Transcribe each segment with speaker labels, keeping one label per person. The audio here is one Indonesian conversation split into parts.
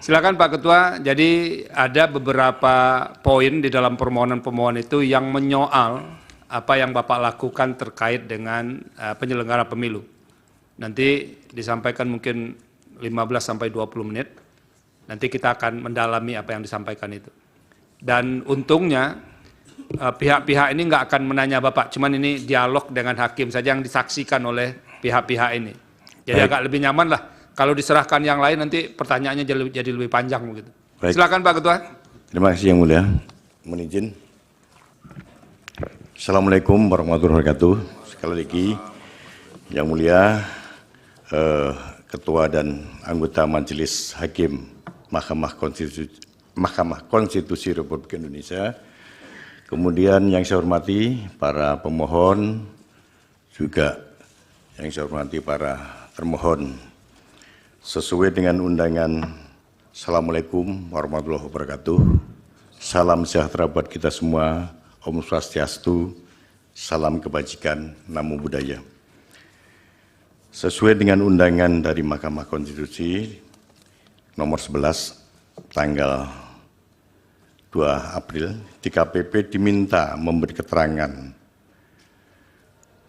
Speaker 1: Silakan Pak Ketua. Jadi ada beberapa poin di dalam permohonan-permohonan itu yang menyoal apa yang Bapak lakukan terkait dengan penyelenggara pemilu. Nanti disampaikan mungkin 15 sampai 20 menit. Nanti kita akan mendalami apa yang disampaikan itu. Dan untungnya pihak-pihak ini nggak akan menanya Bapak, cuman ini dialog dengan hakim saja yang disaksikan oleh pihak-pihak ini. Jadi agak lebih nyaman lah. Kalau diserahkan yang lain nanti pertanyaannya jadi lebih panjang begitu. Silakan Pak Ketua.
Speaker 2: Terima kasih Yang Mulia. Mohon izin. Assalamualaikum warahmatullahi wabarakatuh. Sekali lagi Yang Mulia Ketua dan anggota Majelis Hakim Mahkamah Konstitusi Republik Indonesia. Kemudian yang saya hormati para pemohon, juga yang saya hormati para termohon. Sesuai dengan undangan, Assalamualaikum warahmatullahi wabarakatuh. Salam sejahtera buat kita semua. Om Swastiastu, salam kebajikan, namo buddhaya. Sesuai dengan undangan dari Mahkamah Konstitusi nomor 11 tanggal 2 April, DKPP diminta memberi keterangan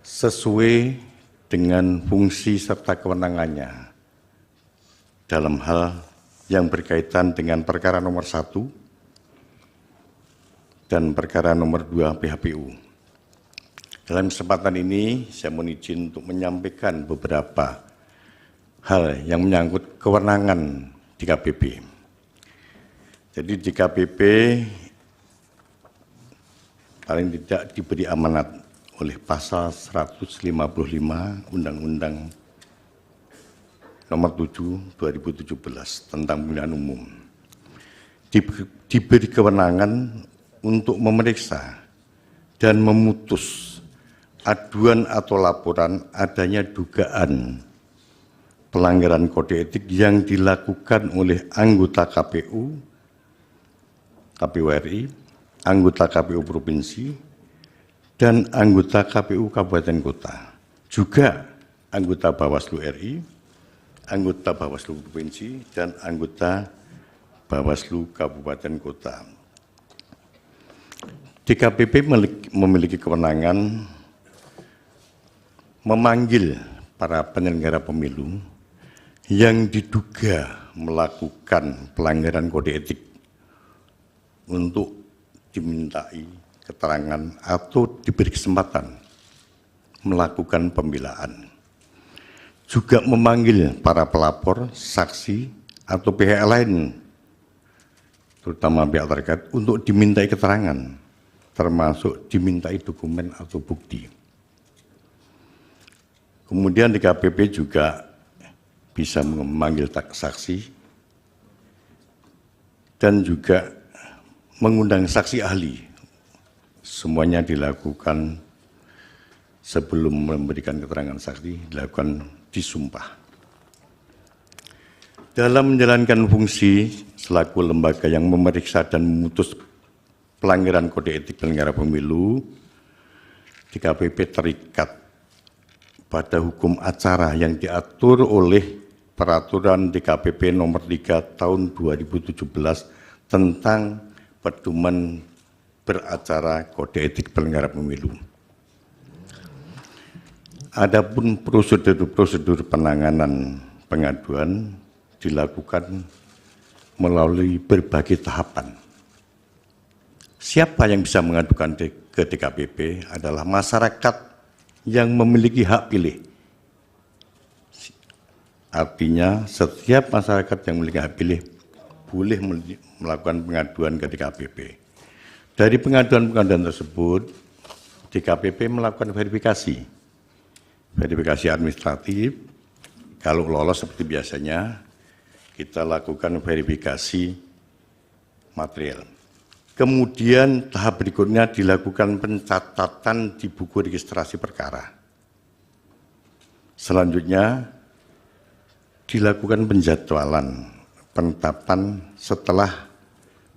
Speaker 2: sesuai dengan fungsi serta kewenangannya dalam hal yang berkaitan dengan perkara nomor 1 dan perkara nomor 2 PHPU. Dalam kesempatan ini, saya mohon izin untuk menyampaikan beberapa hal yang menyangkut kewenangan DKPP. Jadi DKPP paling tidak diberi amanat oleh pasal 155 Undang-Undang nomor 7 2017 tentang pemilihan umum. Diberi kewenangan untuk memeriksa dan memutus aduan atau laporan adanya dugaan pelanggaran kode etik yang dilakukan oleh anggota KPU, KPU RI, anggota KPU Provinsi, dan anggota KPU Kabupaten Kota, juga anggota Bawaslu RI, anggota Bawaslu Provinsi, dan anggota Bawaslu Kabupaten Kota. DKPP memiliki kewenangan memanggil para penyelenggara pemilu yang diduga melakukan pelanggaran kode etik untuk dimintai keterangan atau diberi kesempatan melakukan pembelaan. Juga memanggil para pelapor, saksi, atau pihak lain, terutama pihak terkait, untuk dimintai keterangan, termasuk dimintai dokumen atau bukti. Kemudian DKPP juga bisa memanggil saksi dan juga mengundang saksi ahli. Semuanya dilakukan sebelum memberikan keterangan saksi, dilakukan disumpah. Dalam menjalankan fungsi selaku lembaga yang memeriksa dan memutus pelanggaran kode etik penyelenggara pemilu, DKPP terikat pada hukum acara yang diatur oleh Peraturan DKPP nomor 3 tahun 2017 tentang pedoman beracara kode etik penyelenggara pemilu. Adapun prosedur-prosedur penanganan pengaduan dilakukan melalui berbagai tahapan. Siapa yang bisa mengadukan ke DKPP adalah masyarakat yang memiliki hak pilih. Artinya setiap masyarakat yang memiliki hak pilih boleh melakukan pengaduan ke DKPP. Dari pengaduan-pengaduan tersebut, DKPP melakukan verifikasi administratif. Kalau lolos seperti biasanya, kita lakukan verifikasi material. Kemudian tahap berikutnya dilakukan pencatatan di buku registrasi perkara. Selanjutnya dilakukan penjadwalan penetapan setelah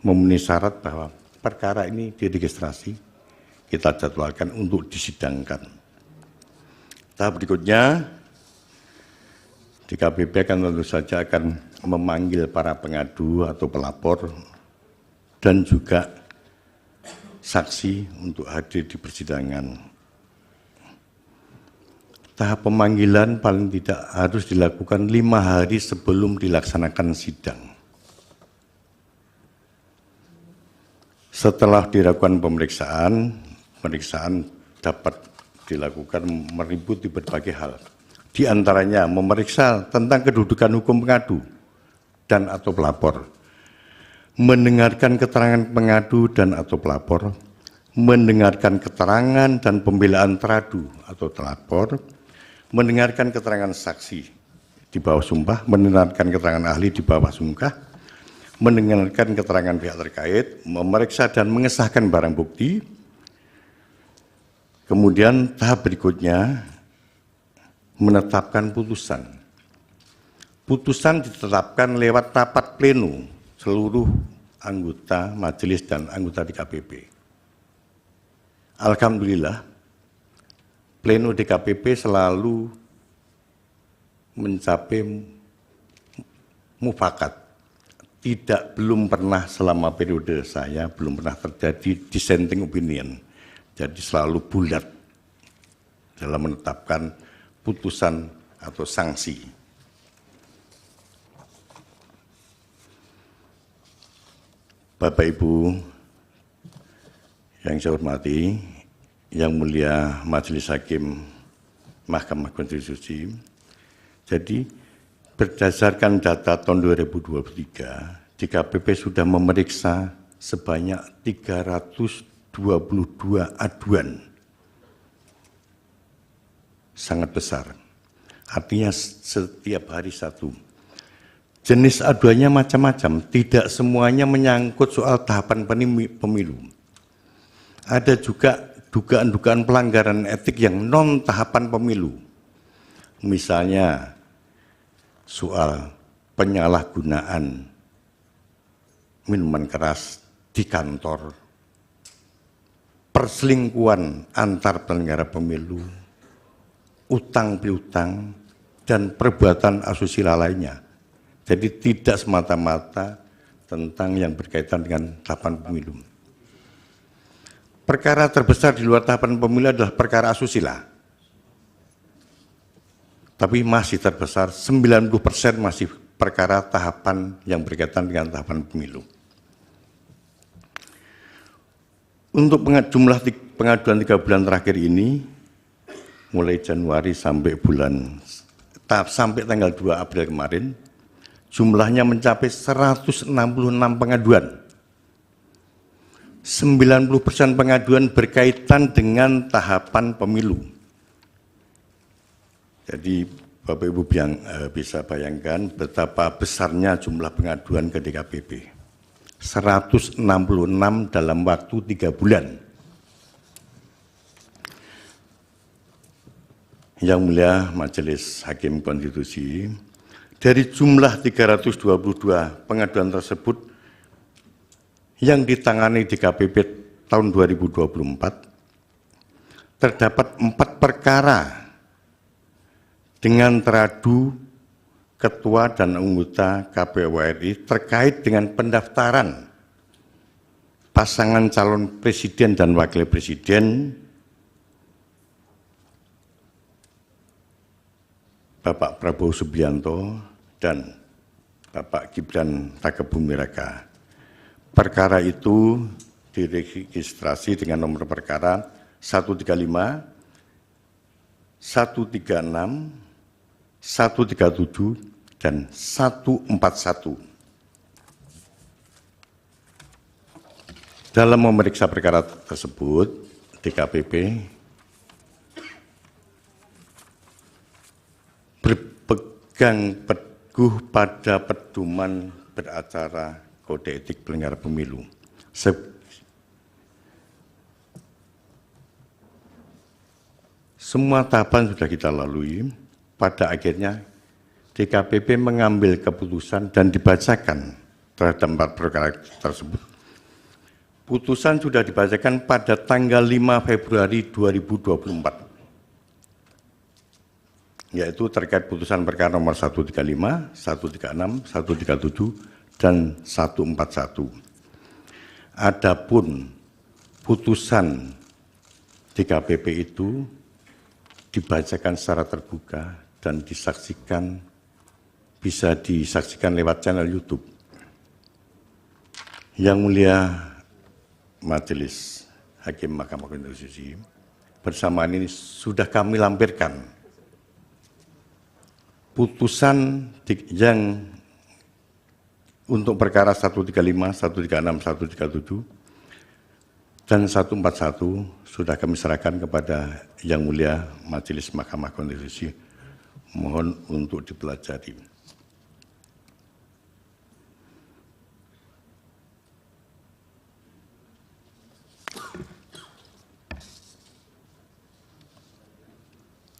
Speaker 2: memenuhi syarat bahwa perkara ini diregistrasi, kita jadwalkan untuk disidangkan. Tahap berikutnya DKPP tentu saja akan memanggil para pengadu atau pelapor dan juga saksi untuk hadir di persidangan. Tahap pemanggilan paling tidak harus dilakukan 5 hari sebelum dilaksanakan sidang. Setelah dilakukan pemeriksaan dapat dilakukan meliputi berbagai hal. Di antaranya memeriksa tentang kedudukan hukum pengadu dan atau pelapor, mendengarkan keterangan pengadu dan atau pelapor, mendengarkan keterangan dan pembelaan teradu atau terlapor, mendengarkan keterangan saksi di bawah sumpah, mendengarkan keterangan ahli di bawah sumpah, mendengarkan keterangan pihak terkait, memeriksa dan mengesahkan barang bukti. Kemudian tahap berikutnya menetapkan putusan. Putusan ditetapkan lewat rapat pleno seluruh anggota majelis dan anggota DKPP. Alhamdulillah, pleno DKPP selalu mencapai mufakat. Belum pernah selama periode saya, belum pernah terjadi dissenting opinion. Jadi selalu bulat dalam menetapkan putusan atau sanksi. Bapak Ibu yang saya hormati, yang mulia Majelis Hakim Mahkamah Konstitusi, jadi berdasarkan data tahun 2023, DKPP sudah memeriksa sebanyak 322 aduan. Sangat besar. Artinya setiap hari satu. Jenis aduannya macam-macam, tidak semuanya menyangkut soal tahapan pemilu. Ada juga dugaan-dugaan pelanggaran etik yang non tahapan pemilu. Misalnya soal penyalahgunaan minuman keras di kantor, perselingkuhan antar penyelenggara pemilu, utang piutang, dan perbuatan asusila lainnya. Jadi tidak semata-mata tentang yang berkaitan dengan tahapan pemilu. Perkara terbesar di luar tahapan pemilu adalah perkara asusila. Tapi masih terbesar, 90% masih perkara tahapan yang berkaitan dengan tahapan pemilu. Untuk jumlah pengaduan 3 bulan terakhir ini, mulai Januari sampai tanggal 2 April kemarin, jumlahnya mencapai 166 pengaduan. 90% pengaduan berkaitan dengan tahapan pemilu. Jadi Bapak Ibu bisa bayangkan betapa besarnya jumlah pengaduan ke DKPP. 166 dalam waktu 3 bulan. Yang mulia Majelis Hakim Konstitusi, dari jumlah 322 pengaduan tersebut yang ditangani DKPP tahun 2024, terdapat 4 perkara dengan teradu ketua dan anggota KPU RI terkait dengan pendaftaran pasangan calon presiden dan wakil presiden Bapak Prabowo Subianto dan Bapak Gibran Rakebumi Raka. Perkara itu diregistrasi dengan nomor perkara 135, 136, 137, dan 141. Dalam memeriksa perkara tersebut, DKPP berpegang teguh pada pedoman beracara Kode Etik Penyelenggara Pemilu. Semua tahapan sudah kita lalui, pada akhirnya DKPP mengambil keputusan dan dibacakan terhadap 4 perkara tersebut. Putusan sudah dibacakan pada tanggal 5 Februari 2024. yaitu terkait putusan perkara nomor 135, 136, 137, dan 141. Adapun putusan DKPP itu dibacakan secara terbuka dan bisa disaksikan lewat channel YouTube. Yang Mulia Majelis Hakim Mahkamah Konstitusi, bersamaan ini sudah kami lampirkan putusan yang untuk perkara 135, 136, 137, dan 141 sudah kami serahkan kepada Yang Mulia Majelis Mahkamah Konstitusi. Mohon untuk dipelajari.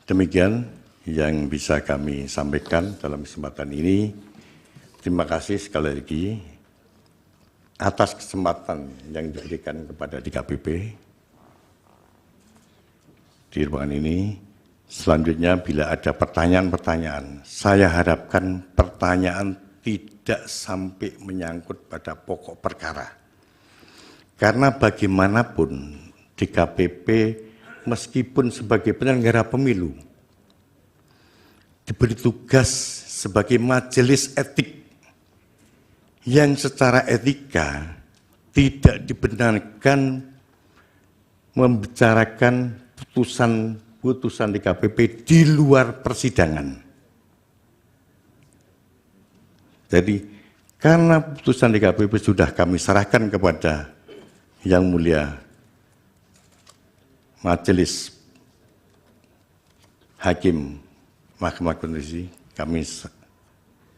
Speaker 2: Demikian yang bisa kami sampaikan dalam kesempatan ini. Terima kasih sekali lagi atas kesempatan yang diberikan kepada DKPP di ruangan ini. Selanjutnya bila ada pertanyaan-pertanyaan, saya harapkan pertanyaan tidak sampai menyangkut pada pokok perkara. Karena bagaimanapun DKPP meskipun sebagai penyelenggara pemilu diberi tugas sebagai majelis etik yang secara etika tidak dibenarkan membicarakan putusan DKPP di luar persidangan. Jadi karena putusan DKPP sudah kami serahkan kepada Yang Mulia Majelis Hakim Mahkamah Konstitusi, kami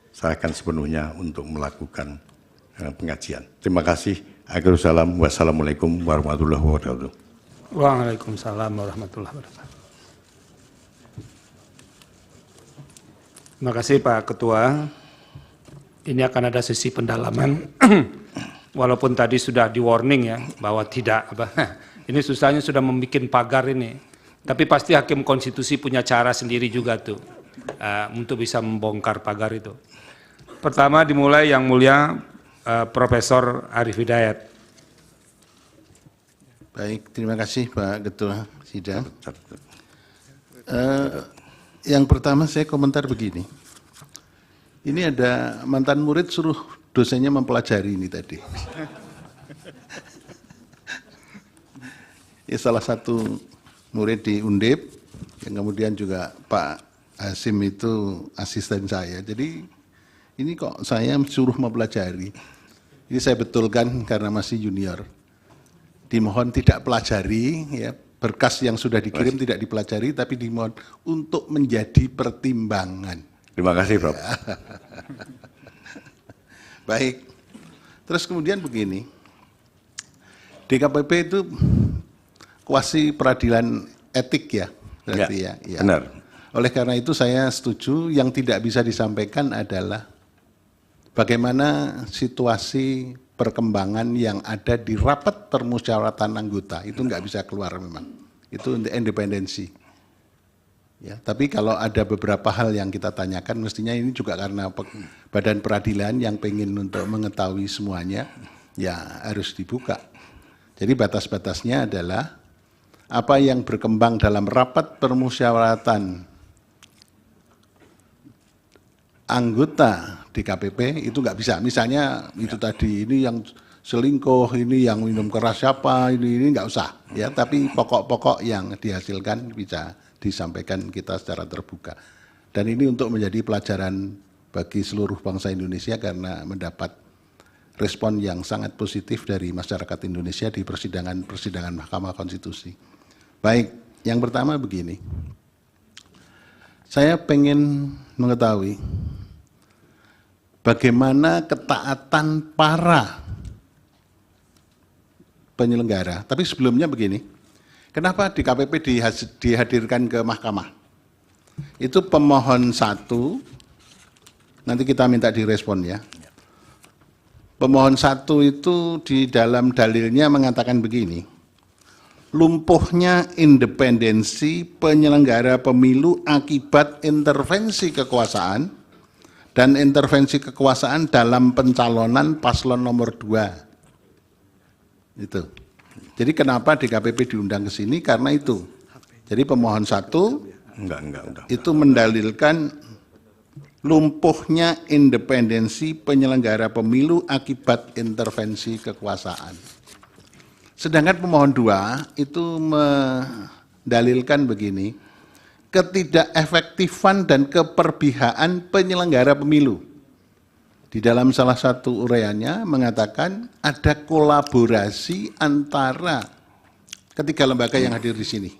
Speaker 2: serahkan sepenuhnya untuk melakukan pengajian. Terima kasih. Wassalamualaikum warahmatullahi wabarakatuh.
Speaker 1: Waalaikumsalam warahmatullahi wabarakatuh. Terima kasih Pak Ketua. Ini akan ada sesi pendalaman. Walaupun tadi sudah di warning ya bahwa tidak ini susahnya sudah membuat pagar ini. Tapi pasti Hakim Konstitusi punya cara sendiri juga tuh untuk bisa membongkar pagar itu. Pertama dimulai Yang Mulia Profesor Arief Hidayat.
Speaker 3: Baik, terima kasih Pak Ketua Sidang. Yang pertama saya komentar begini. Ini ada mantan murid suruh dosennya mempelajari ini tadi. Ya, salah satu murid di Undip, yang kemudian juga Pak Hasim itu asisten saya. Jadi ini kok saya suruh mempelajari. Ini saya betulkan karena masih junior. Dimohon tidak pelajari, ya, berkas yang sudah dikirim tidak dipelajari, tapi dimohon untuk menjadi pertimbangan.
Speaker 2: Terima kasih, Prof.
Speaker 3: Baik. Terus kemudian begini, DKPP itu kuasi peradilan etik ya, berarti ya.
Speaker 2: Benar.
Speaker 3: Oleh karena itu saya setuju, yang tidak bisa disampaikan adalah bagaimana situasi perkembangan yang ada di rapat permusyawaratan anggota, itu nggak bisa keluar memang, itu independensi. Ya, tapi kalau ada beberapa hal yang kita tanyakan, mestinya ini juga karena badan peradilan yang pengen untuk mengetahui semuanya, ya harus dibuka. Jadi batas-batasnya adalah apa yang berkembang dalam rapat permusyawaratan anggota DKPP itu nggak bisa. Misalnya itu tadi, ini yang selingkuh, ini yang minum keras siapa, ini nggak usah. Ya, tapi pokok-pokok yang dihasilkan bisa disampaikan kita secara terbuka. Dan ini untuk menjadi pelajaran bagi seluruh bangsa Indonesia karena mendapat respon yang sangat positif dari masyarakat Indonesia di persidangan Mahkamah Konstitusi. Baik, yang pertama begini. Saya pengen mengetahui bagaimana ketaatan para penyelenggara. Tapi sebelumnya begini. Kenapa DKPP dihadirkan ke mahkamah? Itu pemohon 1, nanti kita minta direspon ya. Pemohon 1 itu di dalam dalilnya mengatakan begini, lumpuhnya independensi penyelenggara pemilu akibat intervensi kekuasaan dan intervensi kekuasaan dalam pencalonan paslon nomor 2. Itu. Jadi kenapa DKPP diundang ke sini? Karena itu. Jadi pemohon 1 itu mendalilkan lumpuhnya independensi penyelenggara pemilu akibat intervensi kekuasaan. Sedangkan pemohon 2 itu mendalilkan begini, ketidakefektifan dan keperpihakan penyelenggara pemilu. Di dalam salah satu uraiannya mengatakan ada kolaborasi antara ketiga lembaga yang hadir di sini.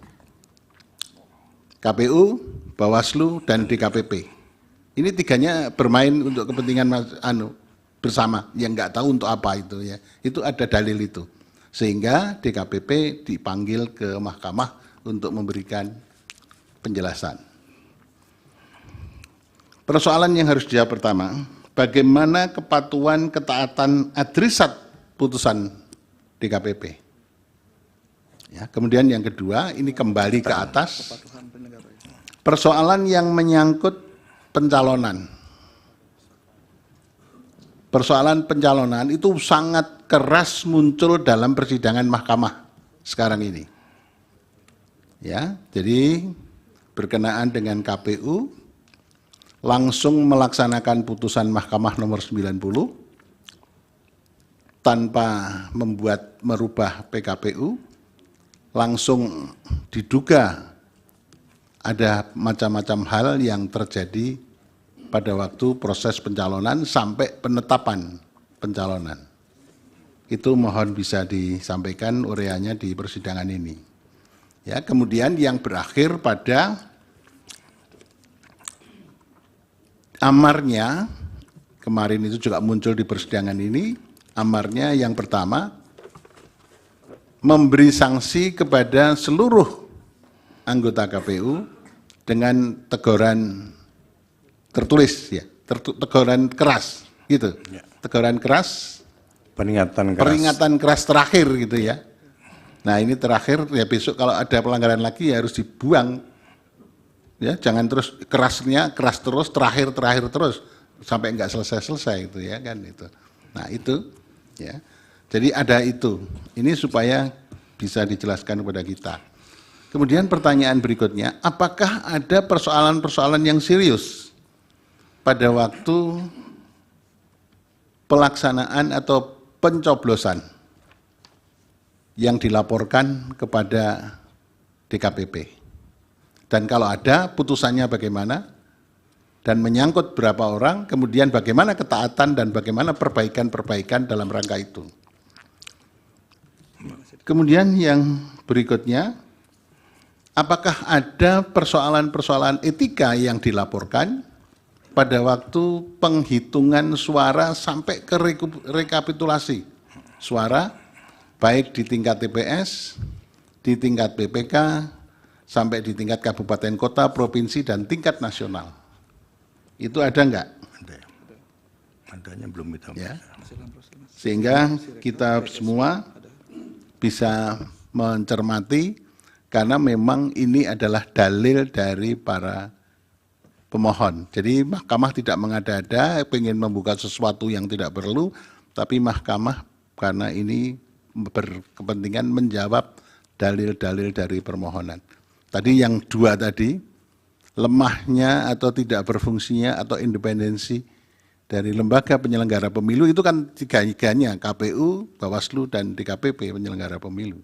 Speaker 3: KPU, Bawaslu, dan DKPP. Ini tiganya bermain untuk kepentingan bersama, yang nggak tahu untuk apa itu ya. Itu ada dalil itu. Sehingga DKPP dipanggil ke mahkamah untuk memberikan penjelasan. Persoalan yang harus dijawab pertama, bagaimana kepatuhan ketaatan adresat putusan DKPP. Ya, kemudian yang kedua, ini kembali ke atas, persoalan yang menyangkut pencalonan. Persoalan pencalonan itu sangat keras muncul dalam persidangan mahkamah sekarang ini. Ya, jadi berkenaan dengan KPU langsung melaksanakan putusan Mahkamah nomor 90 tanpa merubah PKPU, langsung diduga ada macam-macam hal yang terjadi pada waktu proses pencalonan sampai penetapan pencalonan. Itu mohon bisa disampaikan uraiannya di persidangan ini. Ya, kemudian yang berakhir pada amarnya, kemarin itu juga muncul di persidangan ini, amarnya yang pertama memberi sanksi kepada seluruh anggota KPU dengan teguran tertulis ya, teguran keras gitu. Teguran keras, peringatan keras terakhir gitu ya. Nah, ini terakhir ya, besok kalau ada pelanggaran lagi ya harus dibuang. Ya, jangan terus kerasnya keras terus, terakhir terus sampai enggak selesai itu ya kan itu. Nah, itu ya. Jadi ada itu. Ini supaya bisa dijelaskan kepada kita. Kemudian pertanyaan berikutnya, apakah ada persoalan-persoalan yang serius pada waktu pelaksanaan atau pencoblosan yang dilaporkan kepada DKPP? Dan kalau ada, putusannya bagaimana? Dan menyangkut berapa orang, kemudian bagaimana ketaatan dan bagaimana perbaikan-perbaikan dalam rangka itu. Kemudian yang berikutnya, apakah ada persoalan-persoalan etika yang dilaporkan pada waktu penghitungan suara sampai ke rekapitulasi suara, baik di tingkat TPS, di tingkat PPK, sampai di tingkat kabupaten kota, provinsi, dan tingkat nasional. Itu ada enggak?
Speaker 2: Ada. Adanya belum kita.
Speaker 3: Ya. Sehingga kita semua bisa mencermati, karena memang ini adalah dalil dari para pemohon. Jadi mahkamah tidak mengada-ada, ingin membuka sesuatu yang tidak perlu, tapi mahkamah karena ini berkepentingan menjawab dalil-dalil dari permohonan. Tadi yang dua tadi, lemahnya atau tidak berfungsinya atau independensi dari lembaga penyelenggara pemilu itu kan tiga-tiganya, KPU, Bawaslu, dan DKPP penyelenggara pemilu.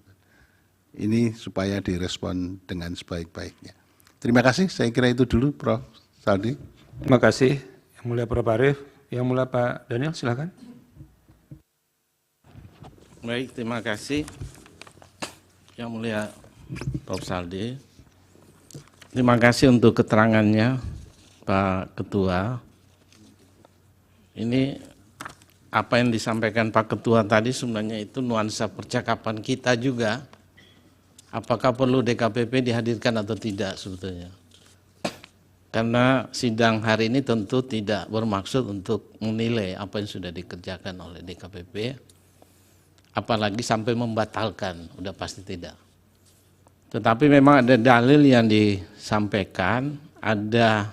Speaker 3: Ini supaya direspon dengan sebaik-baiknya. Terima kasih, saya kira itu dulu Prof. Saldi.
Speaker 1: Terima kasih. Yang mulia Prof. Arief, yang mulia Pak Daniel, silakan.
Speaker 4: Baik, terima kasih. Yang mulia Prof. Saldi. Terima kasih untuk keterangannya Pak Ketua. Ini apa yang disampaikan Pak Ketua tadi sebenarnya itu nuansa percakapan kita juga. Apakah perlu DKPP dihadirkan atau tidak sebetulnya. Karena sidang hari ini tentu tidak bermaksud untuk menilai apa yang sudah dikerjakan oleh DKPP, apalagi sampai membatalkan, udah pasti tidak. Tetapi memang ada dalil yang disampaikan, ada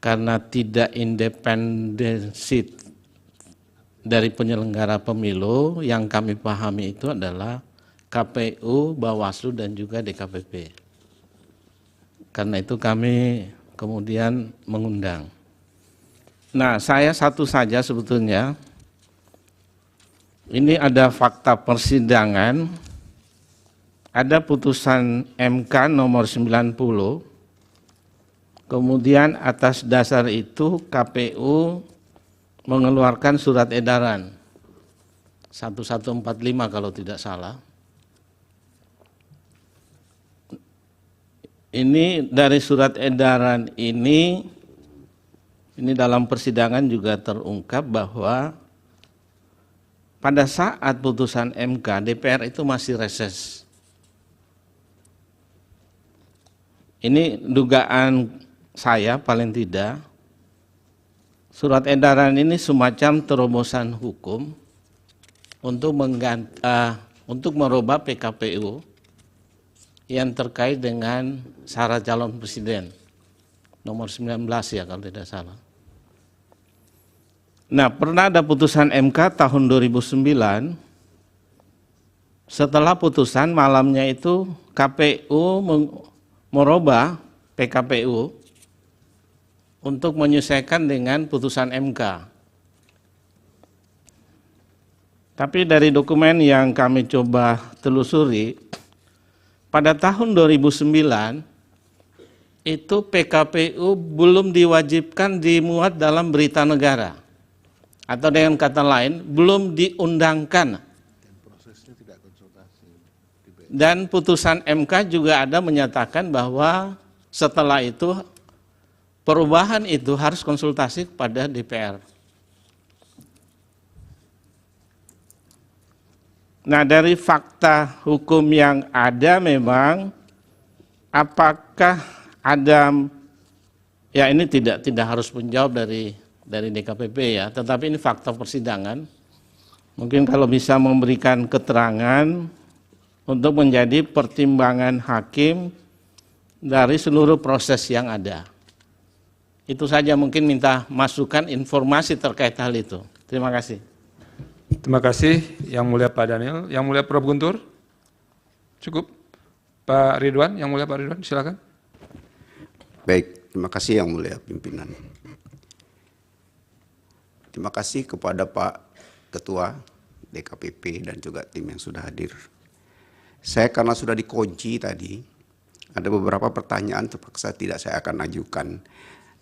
Speaker 4: karena tidak independensi dari penyelenggara pemilu, yang kami pahami itu adalah KPU, Bawaslu, dan juga DKPP. Karena itu kami kemudian mengundang. Nah, saya satu saja sebetulnya. Ini ada fakta persidangan, ada putusan MK nomor 90, kemudian atas dasar itu KPU mengeluarkan surat edaran 1145 kalau tidak salah. Ini dari surat edaran ini dalam persidangan juga terungkap bahwa pada saat putusan MK, DPR itu masih reses. Ini dugaan saya paling tidak, surat edaran ini semacam terobosan hukum untuk merubah PKPU yang terkait dengan syarat calon presiden nomor 19 ya kalau tidak salah. Nah, pernah ada putusan MK tahun 2009, setelah putusan malamnya itu KPU merubah PKPU untuk menyesuaikan dengan putusan MK. Tapi dari dokumen yang kami coba telusuri, pada tahun 2009 itu PKPU belum diwajibkan dimuat dalam berita negara. Atau dengan kata lain, belum diundangkan. Dan putusan MK juga ada menyatakan bahwa setelah itu perubahan itu harus konsultasi kepada DPR. Nah, dari fakta hukum yang ada memang apakah ada, ya ini tidak harus menjawab dari DKPP ya, tetapi ini fakta persidangan. Mungkin kalau bisa memberikan keterangan untuk menjadi pertimbangan hakim dari seluruh proses yang ada. Itu saja, mungkin minta masukan informasi terkait hal itu. Terima kasih.
Speaker 1: Terima kasih Yang Mulia Pak Daniel. Yang Mulia Prof. Guntur? Cukup? Pak Ridwan, Yang Mulia Pak Ridwan, silakan.
Speaker 5: Baik, terima kasih Yang Mulia Pimpinan. Terima kasih kepada Pak Ketua DKPP dan juga tim yang sudah hadir. Saya karena sudah dikunci tadi, ada beberapa pertanyaan terpaksa tidak saya akan ajukan.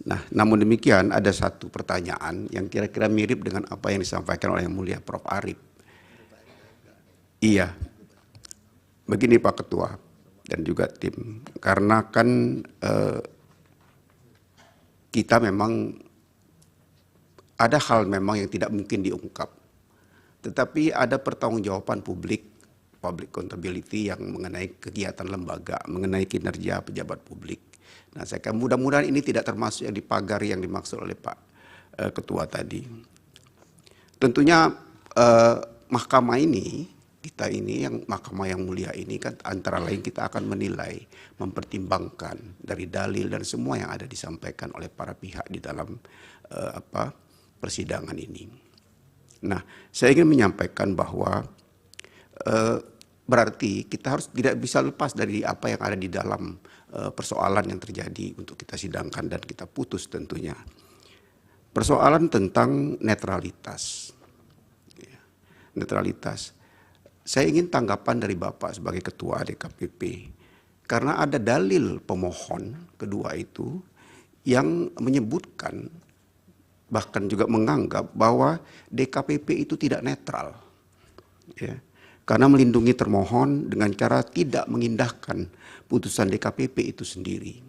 Speaker 5: Nah, namun demikian ada satu pertanyaan yang kira-kira mirip dengan apa yang disampaikan oleh Yang Mulia Prof. Arief. Iya, begini Pak Ketua dan juga tim, karena kan kita memang ada hal memang yang tidak mungkin diungkap, tetapi ada pertanggungjawaban publik, public accountability yang mengenai kegiatan lembaga, mengenai kinerja pejabat publik. Nah, saya kira mudah-mudahan ini tidak termasuk yang dipagari yang dimaksud oleh Pak Ketua tadi. Tentunya mahkamah ini, kita ini yang mahkamah yang mulia ini kan antara lain kita akan menilai, mempertimbangkan dari dalil dan semua yang ada disampaikan oleh para pihak di dalam persidangan ini. Nah, saya ingin menyampaikan bahwa berarti kita harus tidak bisa lepas dari apa yang ada di dalam persoalan yang terjadi untuk kita sidangkan dan kita putus tentunya. Persoalan tentang netralitas. Netralitas. Saya ingin tanggapan dari Bapak sebagai Ketua DKPP, karena ada dalil pemohon kedua itu yang menyebutkan bahkan juga menganggap bahwa DKPP itu tidak netral, ya, karena melindungi termohon dengan cara tidak mengindahkan putusan DKPP itu sendiri.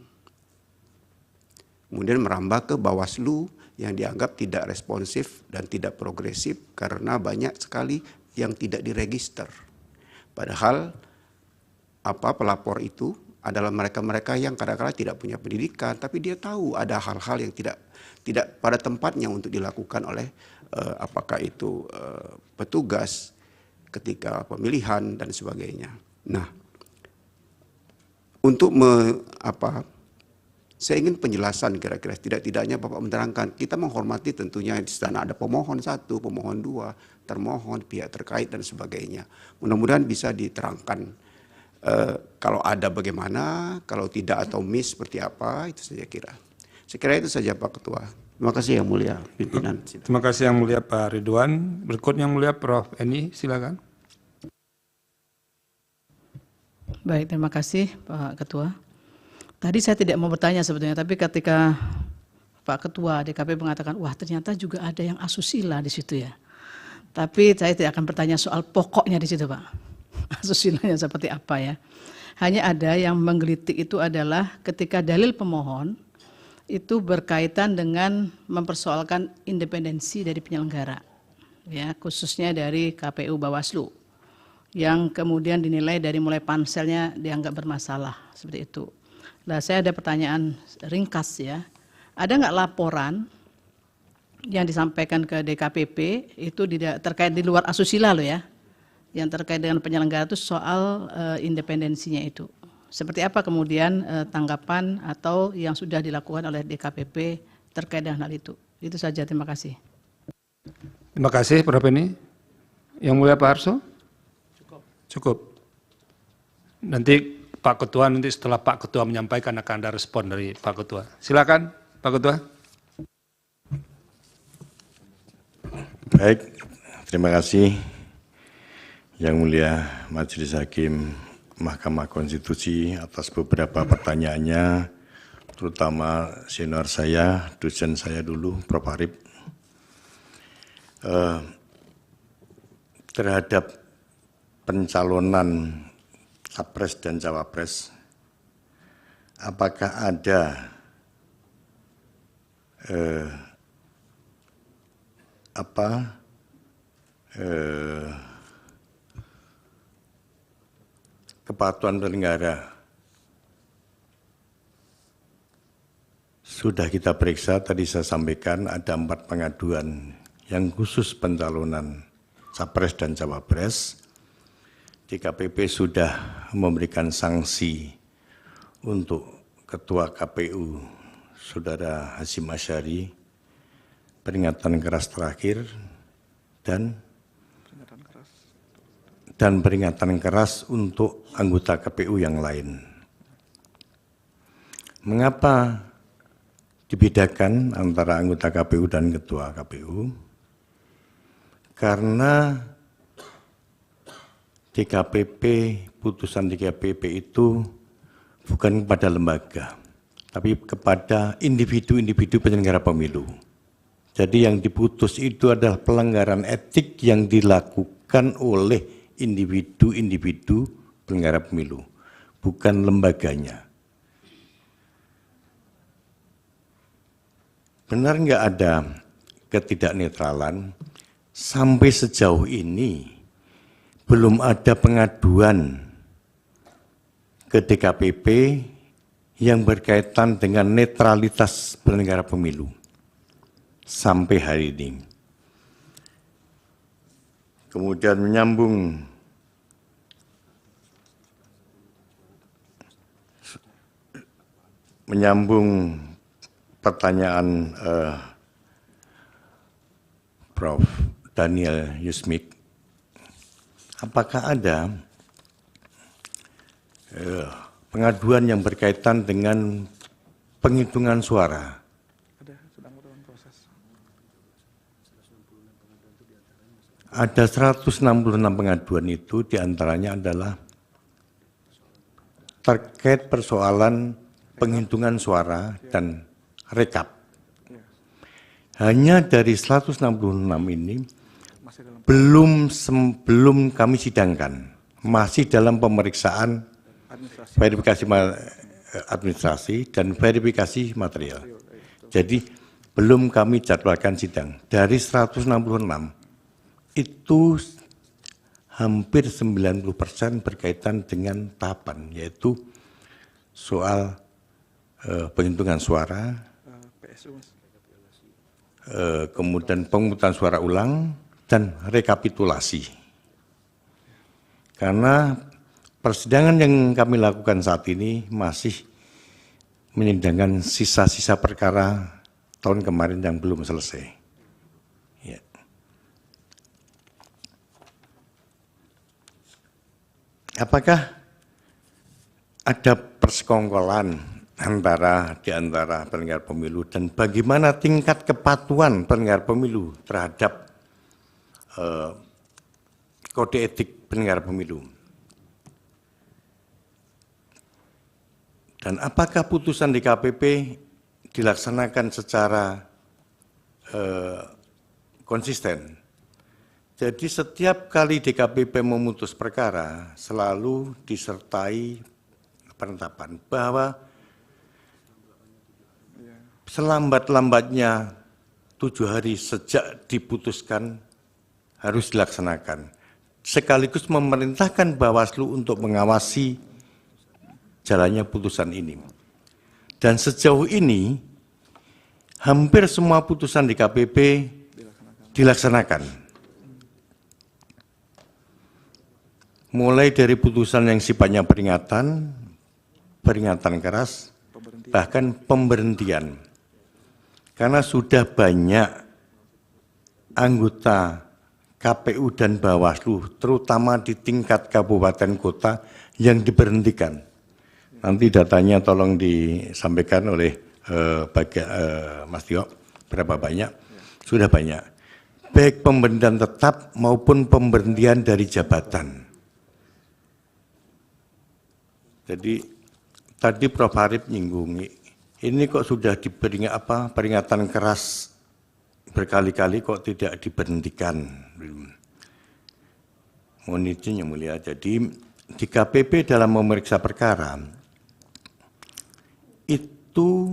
Speaker 5: Kemudian merambah ke Bawaslu yang dianggap tidak responsif dan tidak progresif karena banyak sekali yang tidak diregister. Padahal pelapor itu adalah mereka-mereka yang kadang-kadang tidak punya pendidikan, tapi dia tahu ada hal-hal yang tidak pada tempatnya untuk dilakukan oleh apakah itu petugas ketika pemilihan dan sebagainya. Nah, untuk saya ingin penjelasan kira-kira tidak-tidaknya Bapak menerangkan, kita menghormati tentunya di sana ada pemohon 1, pemohon 2, termohon, pihak terkait dan sebagainya. Mudah-mudahan bisa diterangkan kalau ada bagaimana, kalau tidak atau miss seperti apa, itu saja kira. Saya kira itu saja Pak Ketua. Terima kasih Yang Mulia pimpinan.
Speaker 1: Terima kasih Yang Mulia Pak Ridwan. Berikutnya Yang Mulia Prof. Eni, silakan.
Speaker 6: Baik, terima kasih Pak Ketua. Tadi saya tidak mau bertanya sebetulnya, tapi ketika Pak Ketua DKP mengatakan, wah ternyata juga ada yang asusila di situ ya. Tapi saya tidak akan bertanya soal pokoknya di situ Pak. Asusilanya seperti apa ya. Hanya ada yang menggelitik itu adalah ketika dalil pemohon itu berkaitan dengan mempersoalkan independensi dari penyelenggara. Ya, khususnya dari KPU Bawaslu. Yang kemudian dinilai dari mulai panselnya dianggap bermasalah, seperti itu. Nah, saya ada pertanyaan ringkas ya. Ada nggak laporan yang disampaikan ke DKPP itu terkait di luar asusila loh ya, yang terkait dengan penyelenggara itu soal independensinya itu. Seperti apa kemudian tanggapan atau yang sudah dilakukan oleh DKPP terkait dengan hal itu? Itu saja, terima kasih.
Speaker 1: Terima kasih Prof. Eni. Yang Mulia Pak Arso? Cukup. Nanti Pak Ketua, nanti setelah Pak Ketua menyampaikan akan ada respon dari Pak Ketua. Silakan Pak Ketua.
Speaker 2: Baik, terima kasih Yang Mulia Majelis Hakim Mahkamah Konstitusi atas beberapa pertanyaannya, terutama senior saya, dosen saya dulu, Prof. Arif. Terhadap pencalonan Capres dan Cawapres, apakah ada kepatuhan penyelenggara? Sudah kita periksa, tadi saya sampaikan ada 4 pengaduan yang khusus pencalonan Capres dan Cawapres. DKPP sudah memberikan sanksi untuk Ketua KPU, Saudara Hasyim Asyari, peringatan keras terakhir, dan peringatan keras untuk anggota KPU yang lain. Mengapa dibedakan antara anggota KPU dan Ketua KPU? Karena DKPP, putusan DKPP itu bukan kepada lembaga, tapi kepada individu-individu penyelenggara pemilu. Jadi yang diputus itu adalah pelanggaran etik yang dilakukan oleh individu-individu penyelenggara pemilu, bukan lembaganya. Benar nggak ada ketidaknetralan? Sampai sejauh ini belum ada pengaduan ke DKPP yang berkaitan dengan netralitas penyelenggara pemilu sampai hari ini. Kemudian menyambung pertanyaan Prof. Daniel Yusmik, apakah ada pengaduan yang berkaitan dengan penghitungan suara? Ada 166 pengaduan itu, diantaranya adalah terkait persoalan penghitungan suara dan rekap. Hanya dari 166 ini belum kami sidangkan, masih dalam pemeriksaan verifikasi administrasi dan verifikasi material. Jadi belum kami jadwalkan sidang. Dari 166 itu hampir 90% berkaitan dengan tahapan, yaitu soal penghitungan suara, kemudian pemungutan suara ulang, dan rekapitulasi. Karena persidangan yang kami lakukan saat ini masih menyidangkan sisa-sisa perkara tahun kemarin yang belum selesai. Ya. Apakah ada persekongkolan di antara penyelenggara pemilu dan bagaimana tingkat kepatuhan penyelenggara pemilu terhadap kode etik penyelenggara pemilu? Dan apakah putusan DKPP dilaksanakan secara konsisten? Jadi setiap kali DKPP memutus perkara selalu disertai penetapan bahwa selambat-lambatnya 7 hari sejak diputuskan harus dilaksanakan. Sekaligus memerintahkan Bawaslu untuk mengawasi jalannya putusan ini. Dan sejauh ini hampir semua putusan DKPP dilaksanakan. Mulai dari putusan yang sifatnya peringatan keras, bahkan pemberhentian. Karena sudah banyak anggota KPU dan Bawaslu, terutama di tingkat kabupaten kota, yang diberhentikan. Nanti datanya tolong disampaikan oleh Mas Tio, berapa banyak? Sudah banyak. Baik pemberhentian tetap maupun pemberhentian dari jabatan. Jadi tadi Prof. Harip nyinggungi, ini kok sudah diberi peringatan keras berkali-kali kok tidak diberhentikan. Mohon izin yang mulia, jadi di KPP dalam memeriksa perkara itu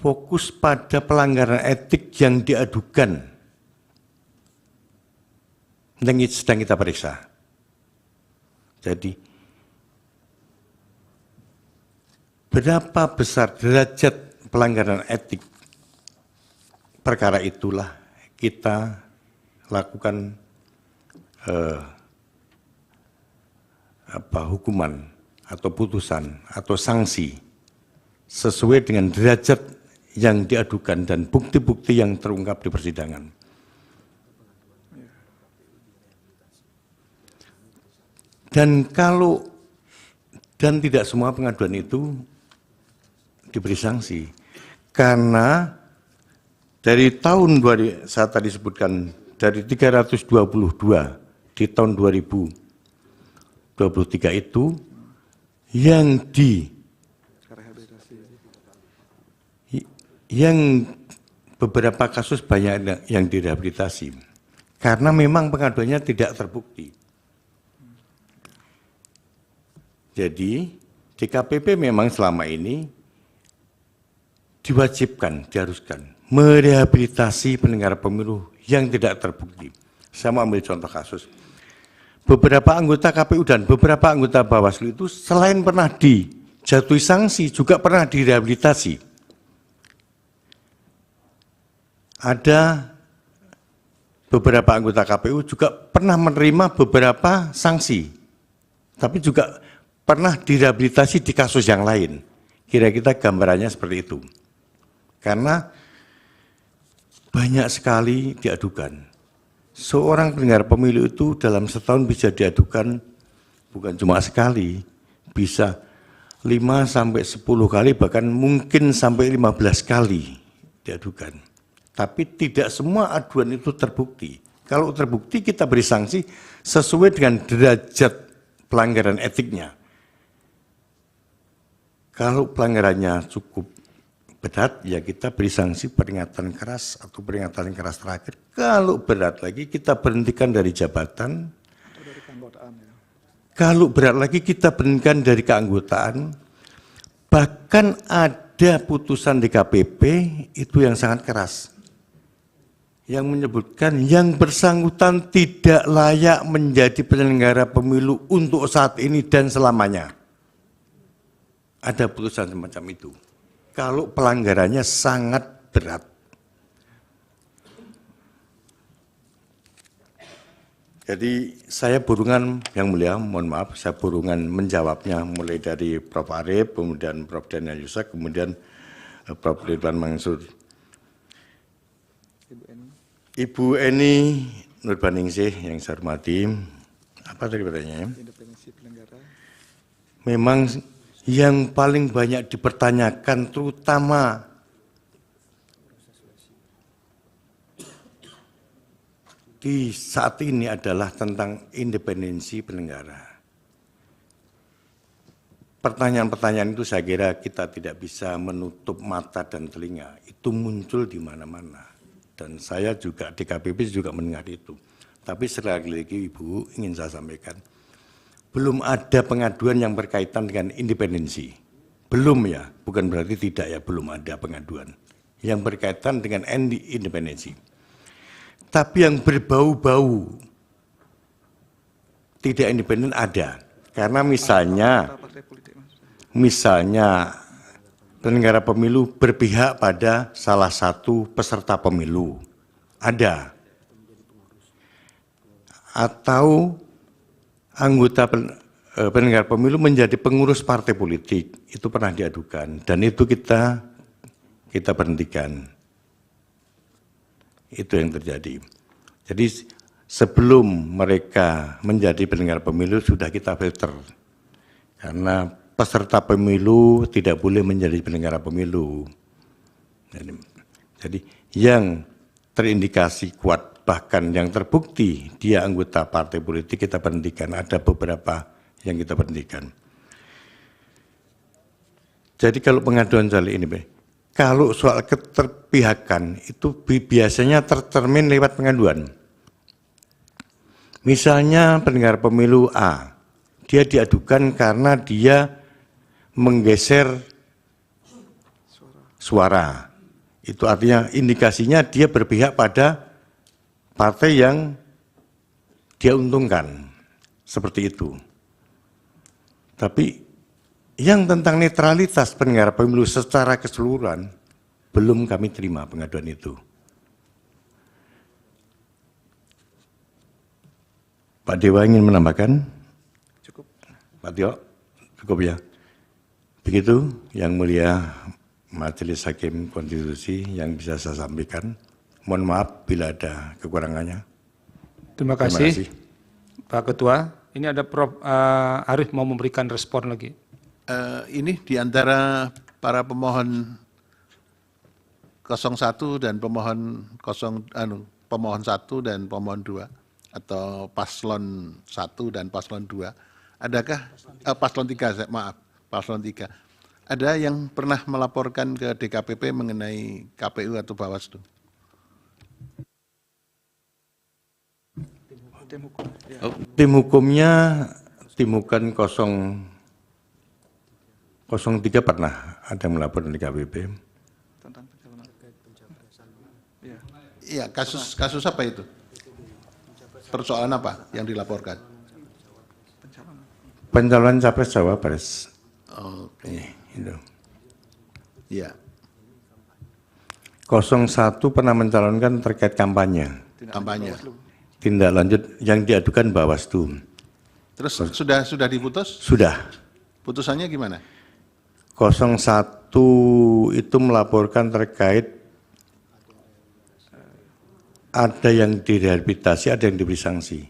Speaker 2: fokus pada pelanggaran etik yang diadukan yang sedang kita periksa. Jadi berapa besar derajat pelanggaran etik perkara itulah kita lakukan hukuman atau putusan atau sanksi sesuai dengan derajat yang diadukan dan bukti-bukti yang terungkap di persidangan. Dan tidak semua pengaduan itu diberi sanksi. Karena dari tahun saya tadi sebutkan dari 322 di tahun 2023 itu yang beberapa kasus banyak yang direhabilitasi. Karena memang pengaduannya tidak terbukti. Jadi DKPP memang selama ini diharuskan merehabilitasi penyelenggara pemilu yang tidak terbukti. Saya mau ambil contoh kasus. Beberapa anggota KPU dan beberapa anggota Bawaslu itu selain pernah dijatuhi sanksi, juga pernah direhabilitasi. Ada beberapa anggota KPU juga pernah menerima beberapa sanksi, tapi juga pernah direhabilitasi di kasus yang lain. Kira-kira gambarannya seperti itu. Karena banyak sekali diadukan. Seorang penyelenggara pemilu itu dalam setahun bisa diadukan bukan cuma sekali, bisa 5-10 kali, bahkan mungkin sampai 15 kali diadukan. Tapi tidak semua aduan itu terbukti. Kalau terbukti kita beri sanksi sesuai dengan derajat pelanggaran etiknya. Kalau pelanggarannya cukup berat, ya kita beri sanksi peringatan keras atau peringatan keras terakhir. Kalau berat lagi, kita berhentikan dari jabatan. Kalau berat lagi, kita berhentikan dari keanggotaan. Bahkan ada putusan DKPP itu yang sangat keras, yang menyebutkan yang bersangkutan tidak layak menjadi penyelenggara pemilu untuk saat ini dan selamanya. Ada putusan semacam itu. Kalau pelanggarannya sangat berat. Jadi saya burungan yang mulia, mohon maaf, saya burungan menjawabnya mulai dari Prof. Arief, kemudian Prof. Daniel Yusak, kemudian Prof. Ridwan Mansur. Ibu Eni Nurbaningsih yang saya hormati, apa tadi pertanyaannya? Memang yang paling banyak dipertanyakan terutama di saat ini adalah tentang independensi penyelenggara. Pertanyaan-pertanyaan itu saya kira kita tidak bisa menutup mata dan telinga. Itu muncul di mana-mana. Dan saya juga, DKPP juga mendengar itu. Tapi sekali lagi Ibu ingin saya sampaikan, belum ada pengaduan yang berkaitan dengan independensi. Belum ya, bukan berarti tidak ya, belum ada pengaduan yang berkaitan dengan independensi. Tapi yang berbau-bau tidak independen ada. Karena misalnya penyelenggara pemilu berpihak pada salah satu peserta pemilu. Ada. Atau anggota penyelenggara pemilu menjadi pengurus partai politik. Itu pernah diadukan. Dan itu kita berhentikan. Itu yang terjadi. Jadi sebelum mereka menjadi penyelenggara pemilu sudah kita filter. Karena peserta pemilu tidak boleh menjadi penyelenggara pemilu. Jadi yang terindikasi kuat, bahkan yang terbukti dia anggota partai politik kita berhentikan. Ada beberapa yang kita berhentikan. Jadi kalau pengaduan kali ini, kalau soal keterpihakan itu biasanya tercermin lewat pengaduan. Misalnya penyelenggara pemilu A, dia diadukan karena dia menggeser suara. Itu artinya indikasinya dia berpihak pada partai yang dia untungkan. Seperti itu. Tapi yang tentang netralitas penyelenggara pemilu secara keseluruhan, belum kami terima pengaduan itu. Pak Dewa ingin menambahkan? Cukup. Pak Tio, cukup ya. Begitu yang mulia Majelis Hakim Konstitusi yang bisa saya sampaikan. Mohon maaf bila ada kekurangannya.
Speaker 1: Terima kasih. Pak Ketua. Ini ada Prof. Arief mau memberikan respon lagi.
Speaker 3: Ini di antara para pemohon 01 dan pemohon pemohon 1 dan pemohon 2 atau paslon 1 dan paslon 2, adakah paslon 3, maaf, paslon 3. Ada yang pernah melaporkan ke DKPP mengenai KPU atau Bawaslu?
Speaker 2: Tim hukumnya Timukan 03 pernah ada yang melapor di DKPP.
Speaker 3: Iya, kasus apa itu? Persoalan apa yang dilaporkan?
Speaker 2: Pencalonan capres cawapres.
Speaker 3: Oke.
Speaker 2: Itu.
Speaker 3: Iya.
Speaker 2: 01 pernah mencalonkan terkait kampanye.
Speaker 3: Kampanye.
Speaker 2: Tindak lanjut yang diadukan Bawaslu.
Speaker 3: Terus sudah diputus?
Speaker 2: Sudah.
Speaker 3: Putusannya gimana?
Speaker 2: 01 itu melaporkan terkait ada yang direhabilitasi, ada yang diberi sanksi.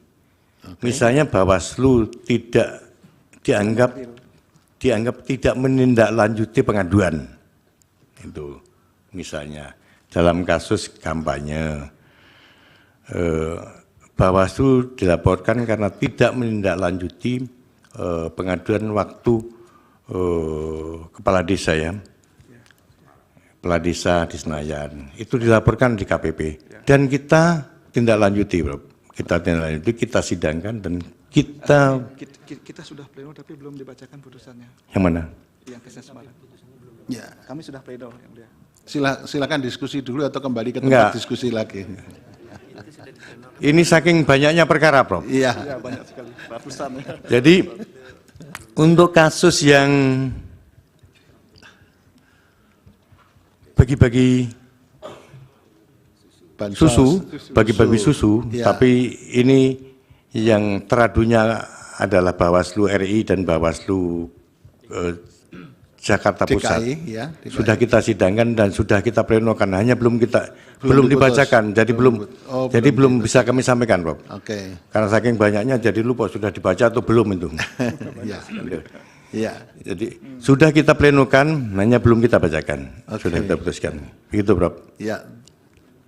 Speaker 2: Misalnya Bawaslu tidak dianggap tidak menindaklanjuti pengaduan. Itu misalnya dalam kasus kampanye Bawaslu dilaporkan karena tidak menindaklanjuti pengaduan waktu kepala desa ya, kepala desa di Senayan. Itu dilaporkan di KPP dan kita tindak lanjuti, Bro. Kita tindak lanjuti, kita sidangkan dan kita
Speaker 7: sudah pleno tapi belum dibacakan putusannya.
Speaker 2: Yang mana?
Speaker 7: Yang Kesnya Semarang.
Speaker 3: Ya.
Speaker 7: Kami sudah pleno yang mulia.
Speaker 3: Silakan diskusi dulu atau kembali ke tempat diskusi lagi.
Speaker 2: Ini saking banyaknya perkara, Prof.
Speaker 3: Iya.
Speaker 7: Ya, banyak sekali, ratusan.
Speaker 2: Jadi untuk kasus yang bagi-bagi susu, bagi-bagi susu,
Speaker 3: ya.
Speaker 2: Tapi ini yang teradunya adalah Bawaslu RI dan Bawaslu Jakarta Pusat.
Speaker 3: DKI, ya, DKI.
Speaker 2: Sudah kita sidangkan dan sudah kita plenokan, hanya belum
Speaker 3: Belum
Speaker 2: dibacakan, jadi belum bisa kami sampaikan, Prof.
Speaker 3: Oke.
Speaker 2: Karena saking banyaknya jadi lupa sudah dibaca atau belum itu.
Speaker 3: Ya. Ya.
Speaker 2: Jadi sudah kita plenokan, hanya belum kita bacakan.
Speaker 3: Oke.
Speaker 2: Sudah kita putuskan. Begitu, Prof.
Speaker 3: Ya.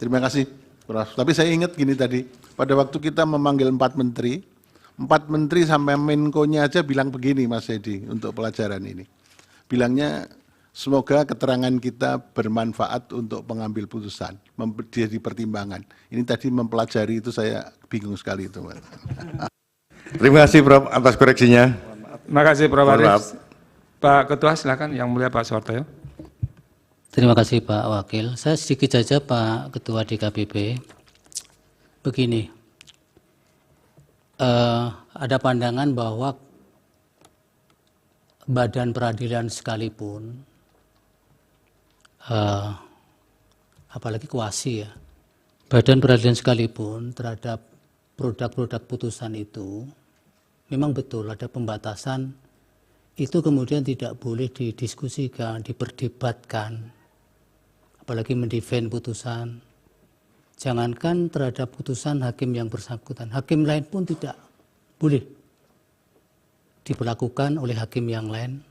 Speaker 3: Terima kasih, Prof. Tapi saya ingat gini tadi, pada waktu kita memanggil 4 menteri sampai Menko-nya aja bilang begini, Mas Edi, untuk pelajaran ini. Bilangnya semoga keterangan kita bermanfaat untuk pengambil putusan, jadi pertimbangan. Ini tadi mempelajari itu saya bingung sekali itu, Mas.
Speaker 2: Terima kasih, Prof, atas koreksinya.
Speaker 1: Terima kasih Prof.
Speaker 2: Mohon
Speaker 1: Arief.
Speaker 2: maaf.
Speaker 1: Pak Ketua silakan, Yang Mulia Pak Soehartoyo.
Speaker 8: Terima kasih Pak Wakil. Saya sedikit saja Pak Ketua DKPP. Begini, ada pandangan bahwa badan peradilan sekalipun, apalagi kuasi ya, badan peradilan sekalipun terhadap produk-produk putusan itu, memang betul ada pembatasan, itu kemudian tidak boleh didiskusikan, diperdebatkan, apalagi mendefend putusan. Jangankan terhadap putusan hakim yang bersangkutan, hakim lain pun tidak boleh diberlakukan oleh hakim yang lain,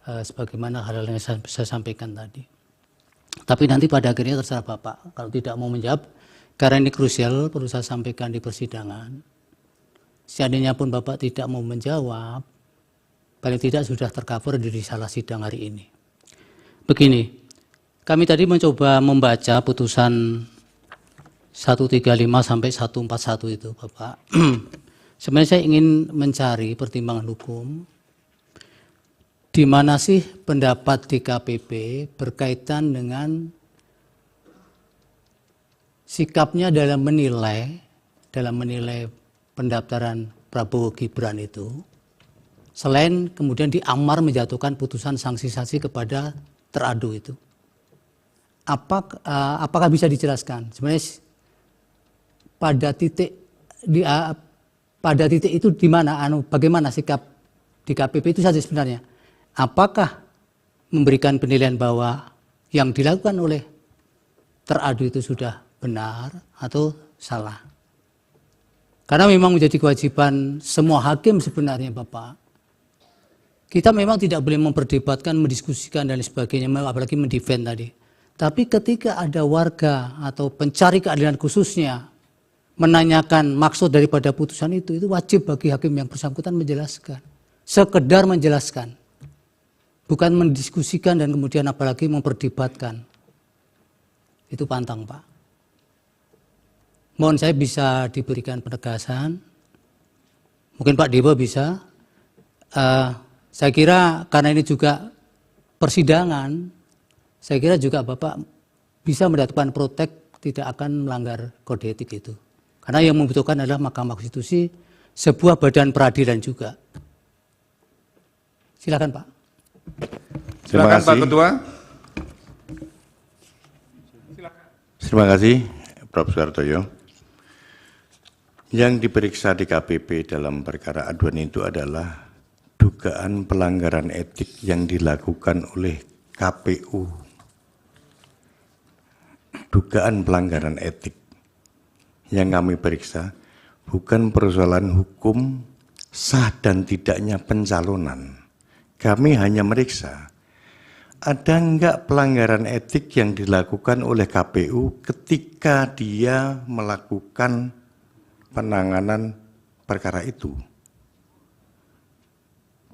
Speaker 8: sebagaimana hal-hal yang saya sampaikan tadi. Tapi nanti pada akhirnya terserah Bapak, kalau tidak mau menjawab, karena ini krusial perlu saya sampaikan di persidangan. Seandainya pun Bapak tidak mau menjawab, paling tidak sudah tercover di risalah sidang hari ini. Begini, kami tadi mencoba membaca putusan 135 sampai 141 itu, Bapak. Sebenarnya saya ingin mencari pertimbangan hukum di mana sih pendapat DKPP berkaitan dengan sikapnya dalam menilai pendaftaran Prabowo Gibran itu, selain kemudian diamar menjatuhkan putusan sanksi kepada teradu itu. Apakah bisa dijelaskan? Sebenarnya pada titik itu di mana, bagaimana sikap DKPP itu saja sebenarnya. Apakah memberikan penilaian bahwa yang dilakukan oleh teradu itu sudah benar atau salah? Karena memang menjadi kewajiban semua hakim sebenarnya, Bapak. Kita memang tidak boleh memperdebatkan, mendiskusikan dan sebagainya, apalagi mendefend tadi. Tapi ketika ada warga atau pencari keadilan khususnya menanyakan maksud daripada putusan itu wajib bagi hakim yang bersangkutan menjelaskan. Sekedar menjelaskan. Bukan mendiskusikan dan kemudian apalagi memperdebatkan. Itu pantang, Pak. Mohon saya bisa diberikan penegasan. Mungkin Pak Dewa bisa. Saya kira karena ini juga persidangan, saya kira juga Bapak bisa mendapatkan protek tidak akan melanggar kode etik itu. Karena yang membutuhkan adalah Mahkamah Konstitusi, sebuah badan peradilan juga. Silakan Pak.
Speaker 1: Silakan Pak Ketua.
Speaker 2: Terima kasih Prof. Soehartoyo. Yang diperiksa DKPP dalam perkara aduan itu adalah dugaan pelanggaran etik yang dilakukan oleh KPU. Dugaan pelanggaran etik yang kami periksa bukan persoalan hukum sah dan tidaknya pencalonan. Kami hanya meriksa ada enggak pelanggaran etik yang dilakukan oleh KPU ketika dia melakukan penanganan perkara itu.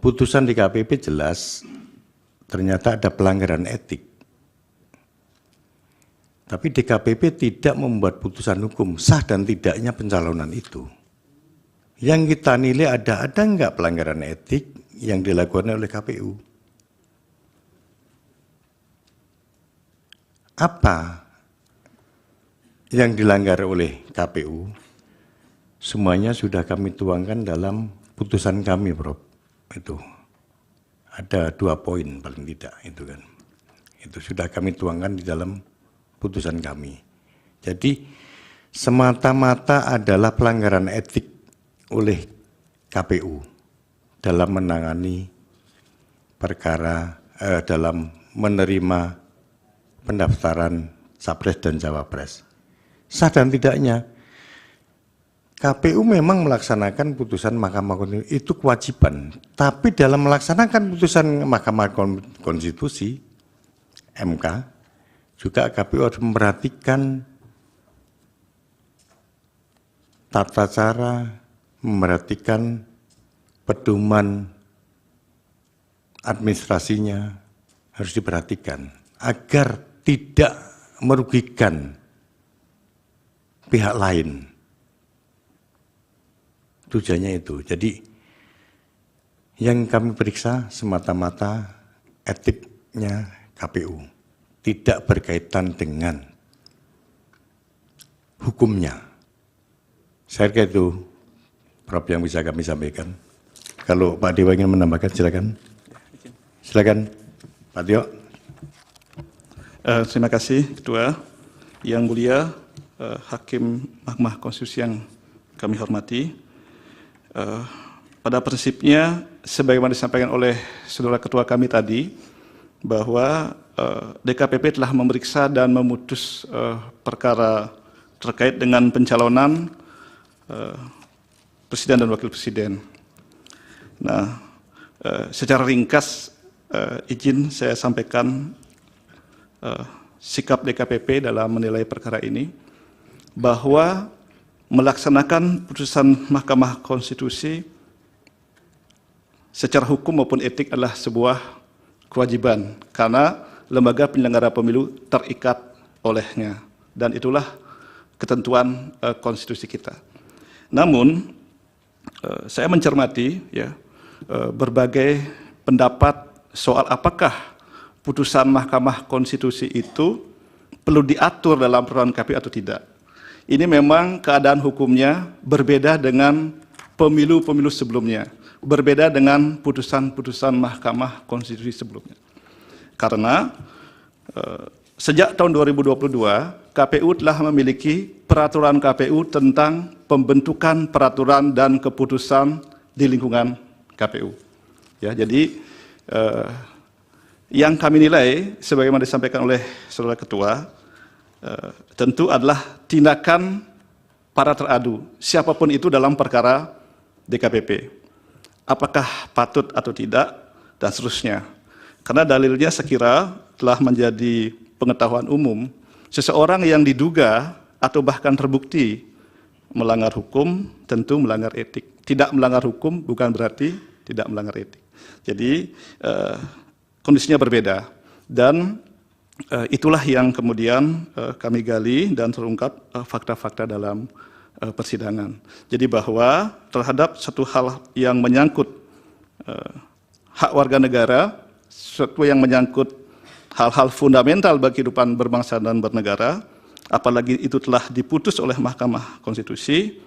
Speaker 2: Putusan DKPP jelas ternyata ada pelanggaran etik. Tapi DKPP tidak membuat putusan hukum sah dan tidaknya pencalonan itu. Yang kita nilai ada enggak pelanggaran etik yang dilakukan oleh KPU. Apa yang dilanggar oleh KPU? Semuanya sudah kami tuangkan dalam putusan kami, Prof. Itu ada 2 poin paling tidak itu kan. Itu sudah kami tuangkan di dalam putusan kami. Jadi semata-mata adalah pelanggaran etik oleh KPU dalam menangani perkara dalam menerima pendaftaran Capres dan Cawapres. Sah dan tidaknya, KPU memang melaksanakan putusan Mahkamah Konstitusi, itu kewajiban. Tapi dalam melaksanakan putusan Mahkamah Konstitusi, MK, juga KPU harus memperhatikan tata cara, memperhatikan pedoman administrasinya, harus diperhatikan agar tidak merugikan pihak lain. Tujuannya itu. Jadi yang kami periksa semata-mata etiknya KPU, tidak berkaitan dengan hukumnya. Saya kira itu Prof yang bisa kami sampaikan. Kalau Pak Dewa ingin menambahkan, silakan. Silakan, Pak Tio.
Speaker 7: Terima kasih, Ketua. Yang mulia, Hakim Mahkamah Konstitusi yang kami hormati. Pada prinsipnya, sebagaimana disampaikan oleh saudara Ketua kami tadi, bahwa DKPP telah memeriksa dan memutus perkara terkait dengan pencalonan Presiden dan Wakil Presiden. Nah, secara ringkas, izin saya sampaikan sikap DKPP dalam menilai perkara ini, bahwa melaksanakan putusan Mahkamah Konstitusi secara hukum maupun etik adalah sebuah kewajiban, karena lembaga penyelenggara pemilu terikat olehnya, dan itulah ketentuan konstitusi kita. Namun, saya mencermati ya berbagai pendapat soal apakah putusan Mahkamah Konstitusi itu perlu diatur dalam peraturan KPU atau tidak. Ini memang keadaan hukumnya berbeda dengan pemilu-pemilu sebelumnya, berbeda dengan putusan-putusan Mahkamah Konstitusi sebelumnya. Karena sejak tahun 2022, KPU telah memiliki peraturan KPU tentang pembentukan peraturan dan keputusan di lingkungan KPU. Ya, jadi yang kami nilai, sebagaimana disampaikan oleh saudara Ketua, tentu adalah tindakan para teradu, siapapun itu dalam perkara DKPP. Apakah patut atau tidak, dan seterusnya. Karena dalilnya sekira telah menjadi pengetahuan umum, seseorang yang diduga atau bahkan terbukti melanggar hukum, tentu melanggar etik. Tidak melanggar hukum bukan berarti tidak melanggar etik. Jadi kondisinya berbeda. Dan itulah yang kemudian kami gali dan terungkap fakta-fakta dalam persidangan. Jadi bahwa terhadap satu hal yang menyangkut hak warga negara, sesuatu yang menyangkut hal-hal fundamental bagi kehidupan berbangsa dan bernegara, apalagi itu telah diputus oleh Mahkamah Konstitusi,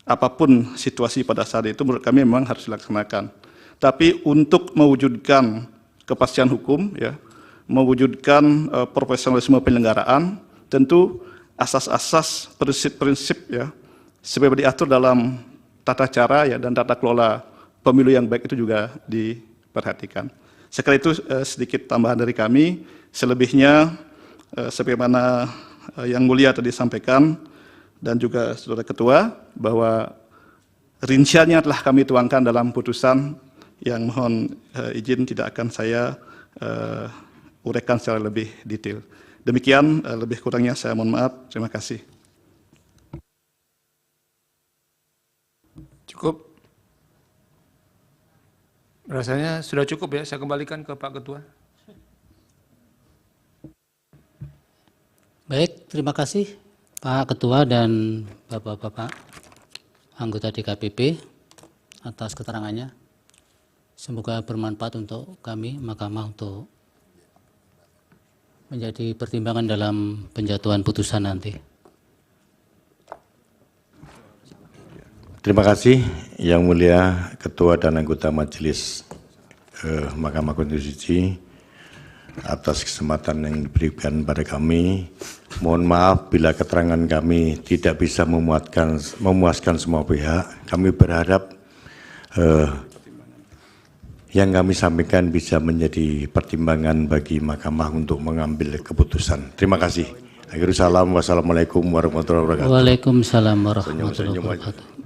Speaker 7: apapun situasi pada saat itu menurut kami memang harus dilaksanakan. Tapi untuk mewujudkan kepastian hukum, ya, mewujudkan profesionalisme penyelenggaraan, tentu asas-asas prinsip-prinsip ya sebagai diatur dalam tata cara ya dan tata kelola pemilu yang baik itu juga diperhatikan. Sekali itu sedikit tambahan dari kami, selebihnya sebagaimana yang mulia tadi sampaikan dan juga saudara Ketua bahwa rinciannya telah kami tuangkan dalam putusan yang mohon izin tidak akan saya uraikan secara lebih detail. Demikian, lebih kurangnya saya mohon maaf. Terima kasih.
Speaker 1: Cukup. Rasanya sudah cukup ya, saya kembalikan ke Pak Ketua.
Speaker 8: Baik, terima kasih Pak Ketua dan Bapak-Bapak anggota DKPP atas keterangannya. Semoga bermanfaat untuk kami, Mahkamah, untuk menjadi pertimbangan dalam penjatuhan putusan nanti.
Speaker 2: Terima kasih Yang Mulia Ketua dan anggota Majelis Mahkamah Konstitusi. atas kesempatan yang diberikan pada kami. Mohon maaf bila keterangan kami tidak bisa memuaskan semua pihak. Kami berharap yang kami sampaikan bisa menjadi pertimbangan bagi Mahkamah untuk mengambil keputusan. Terima kasih. Akhirul salam. Wassalamualaikum warahmatullahi wabarakatuh.
Speaker 8: Waalaikumsalam warahmatullahi wabarakatuh.